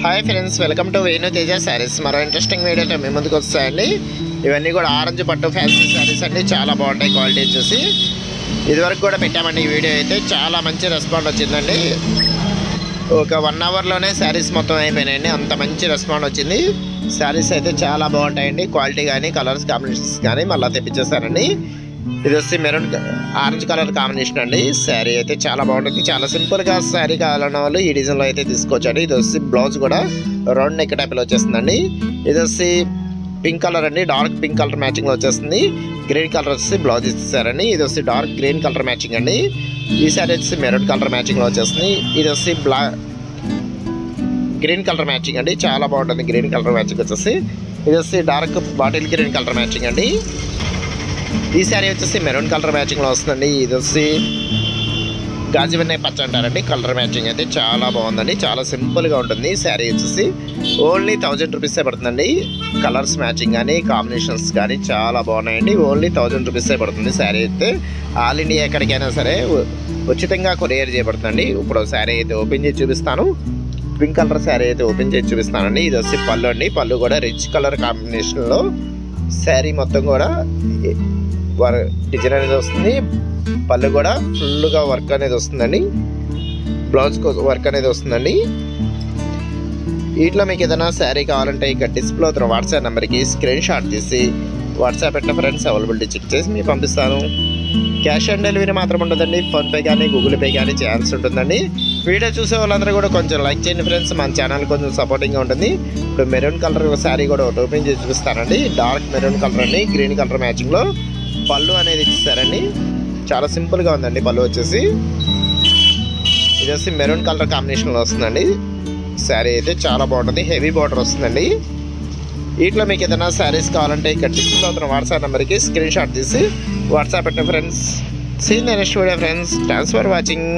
Hi friends, welcome to Venu Teja saris. మరో interesting వీడియోతో మీ ముందుకు వస్తాయండి. ఇవన్నీ కూడా ఆరెంజ్ పట్టు ఫ్యాన్సీ శారీస్ అండి. చాలా బాగుంటాయి క్వాలిటీ వచ్చేసి. ఇదివరకు కూడా పెట్టామండి ఈ వీడియో అయితే. చాలా మంచి రెస్పాండ్ వచ్చిందండి. ఒక 1 అవర్లోనే శారీస్ మొత్తం అయిపోయినాయండి. అంత మంచి రెస్పాండ్ వచ్చింది. శారీస్ అయితే చాలా బాగుంటాయండి. క్వాలిటీ కానీ కలర్స్ కాంబినేషన్స్ కానీ మళ్ళీ తెప్పించేస్తారండి. ఇది వచ్చి మెరూన్ ఆరెంజ్ కలర్ కాంబినేషన్ అండి. శారీ అయితే చాలా బాగుంటుంది. చాలా సింపుల్గా శారీ కావాలన్న వాళ్ళు ఈ డిజైన్లో అయితే తీసుకోవచ్చండి. ఇది వచ్చి బ్లౌజ్ కూడా రౌండ్ నెక్ టైప్లో వచ్చేస్తుందండి. ఇది వచ్చి పింక్ కలర్ అండి. డార్క్ పింక్ కలర్ మ్యాచింగ్లో వచ్చేస్తుంది. గ్రీన్ కలర్ వచ్చి బ్లౌజ్ ఇస్తారండి. ఇది వచ్చి డార్క్ గ్రీన్ కలర్ మ్యాచింగ్ అండి. ఈ శారీ వచ్చి మెరూన్ కలర్ మ్యాచింగ్లో వచ్చేస్తుంది. ఇది వచ్చి గ్రీన్ కలర్ మ్యాచింగ్ అండి. చాలా బాగుంటుంది గ్రీన్ కలర్ మ్యాచింగ్ వచ్చేసి. ఇది వచ్చి dark bottle green colour matching అండి. ఈ శారీ వచ్చేసి మెరూన్ కలర్ మ్యాచింగ్లో వస్తుందండి. ఇది వచ్చి గాజువెన్నె పచ్చ అంటారండి. కలర్ మ్యాచింగ్ అయితే చాలా బాగుందండి. చాలా సింపుల్గా ఉంటుంది. శారీ వచ్చేసి ఓన్లీ 1000 రూపీసే పడుతుందండి. కలర్స్ మ్యాచింగ్ కానీ కాంబినేషన్స్ కానీ చాలా బాగున్నాయండి. ఓన్లీ 1000 రూపీసే పడుతుంది శారీ అయితే. ఆల్ ఇండియా ఎక్కడికైనా సరే ఉచితంగా కొరియర్ చేయబడుతుందండి. ఇప్పుడు శారీ అయితే ఓపెన్ చేసి చూపిస్తాను. పింక్ కలర్ శారీ అయితే ఓపెన్ చేసి చూపిస్తానండి. ఇది వచ్చి పళ్ళు అండి. పళ్ళు కూడా రిచ్ కలర్ కాంబినేషన్లో శారీ మొత్తం కూడా డిజైన్ అనేది వస్తుంది. పళ్ళు కూడా ఫుల్గా వర్క్ అనేది వస్తుందండి. బ్లౌజ్ వర్క్ అనేది వస్తుందండి. వీటిలో మీకు ఏదైనా శారీ కావాలంటే ఇక డిస్ప్లే అవుతున్న వాట్సాప్ నెంబర్కి స్క్రీన్ షాట్ తీసి వాట్సాప్ పెట్టిన ఫ్రెండ్స్ అవైలబిలిటీ చెక్ చేసి మీకు పంపిస్తాను. క్యాష్ ఆన్ డెలివరీ మాత్రం ఉంటుందండి. ఫోన్పే కానీ గూగుల్ పే కానీ చేయాల్సి ఉంటుందండి. వీడియో చూసే వాళ్ళందరూ కూడా కొంచెం లైక్ చేయండి ఫ్రెండ్స్. మన ఛానల్ కొంచెం సపోర్టింగ్గా ఉంటుంది. ఇప్పుడు మెరూన్ కలర్ శారీ కూడా ఒకటి ఓపెన్ చేసి చూపిస్తానండి. డార్క్ మెరూన్ కలర్ అండి. గ్రీన్ కలర్ మ్యాచింగ్లో పళ్ళు అనేది ఇచ్చారండి. చాలా సింపుల్గా ఉందండి పళ్ళు వచ్చేసి. ఇది వచ్చి మెరూన్ కలర్ కాంబినేషన్లో వస్తుందండి. శారీ అయితే చాలా బాగుంటుంది. హెవీ బార్డర్ వస్తుందండి. వీటిలో మీకు ఏదైనా శారీస్ కావాలంటే ఇక్కడ డిస్ప్లే అవుతున్న వాట్సాప్ నెంబర్కి స్క్రీన్ షాట్ తీసి వాట్సాప్ పెట్టండి friends. See next video friends. Thanks for watching.